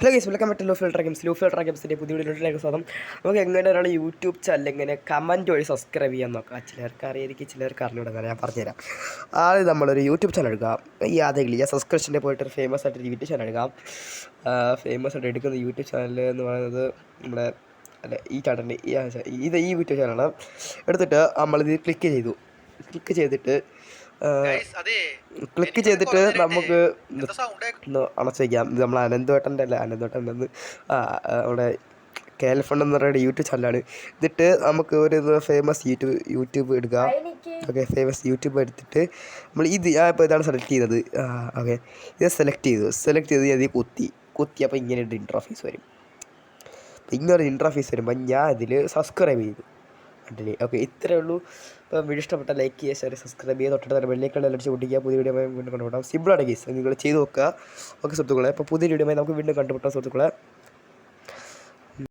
Hello guys, welcome back to ലൂ filter ഗെയിംസിൻ്റെ പുതിയ വീഡിയോയിലേക്ക് സ്വാഗതം. നമുക്ക് എങ്ങനെ ഒരാൾ യൂട്യൂബ് ചാനൽ എങ്ങനെ കമൻറ്റ് വഴി സബ്സ്ക്രൈബ് ചെയ്യാൻ നോക്കാം. ചിലർക്ക് അറിയായിരിക്കും, ചിലർക്ക് അറിഞ്ഞൂടാ. ഞാൻ പറഞ്ഞുതരാം. ആദ്യം നമ്മളൊരു യൂട്യൂബ് ചാനൽ എടുക്കാം. ഈ ആദ്യം ഞാൻ സബ്സ്ക്രിപ്ഷൻ്റെ പോയിട്ടൊരു ഫേമസ് ആയിട്ടൊരു യൂട്യൂബ് ചാനൽ എടുക്കാം. ഫേമസ് ആയിട്ട് എടുക്കുന്ന യൂട്യൂബ് ചാനൽ എന്ന് പറയുന്നത് നമ്മുടെ ഈ ചാനലിൻ്റെ ഈ യൂട്യൂബ് ചാനലാണ്. എടുത്തിട്ട് നമ്മളിത് ക്ലിക്ക് ചെയ്തിട്ട് നമുക്ക് ഒന്ന് അണച്ച് വയ്ക്കാം. ഇത് നമ്മൾ അനന്തവേട്ടൻ്റെ അനന്തവേട്ടൻ നമ്മുടെ KL ഫണ്ട് എന്ന് പറയുന്ന യൂട്യൂബ് ചാനലാണ്. എന്നിട്ട് നമുക്ക് ഒരു ഫേമസ് യൂട്യൂബ് എടുക്കുക. ഓക്കെ, ഫേമസ് യൂട്യൂബ് എടുത്തിട്ട് നമ്മൾ ഞാൻ ഇപ്പോൾ ഇതാണ് സെലക്ട് ചെയ്യുന്നത്. ഓക്കെ, ഇത് സെലക്ട് ചെയ്ത് അത് കുത്തി അപ്പോൾ ഇങ്ങനെ ഒരു ഇൻട്രോഫീസ് വരും. അപ്പോൾ ഇങ്ങനെ ഇൻട്രോഫീസ് വരുമ്പോൾ ഞാൻ ഇതിൽ സബ്സ്ക്രൈബ് ചെയ്തു. ഓക്കെ, ഇത്രയേ ഉള്ളൂ. ഇപ്പോൾ വീഡിയോ ഇഷ്ടപ്പെട്ട ലൈക്ക് ചെയ്യുക, ഷെയർ, സബ്സ്ക്രൈബ് ചെയ്യുക, തൊട്ടിട്ട് തന്നെ ബെല്ലേക്കുള്ള അടിച്ച് പൊട്ടിക്കുക. പുതിയ വീഡിയോ വീണ്ടും കണ്ടുപിട്ടാം. സിമ്പിളാണ് കേസ്, നിങ്ങൾ ചെയ്ത് നോക്കുക. ഓക്കെ സുഹൃത്തുക്കളെ, അപ്പോൾ പുതിയ വീഡിയോ നമുക്ക് വീണ്ടും കണ്ടുപിട്ടാം സുഹൃത്തുക്കളെ.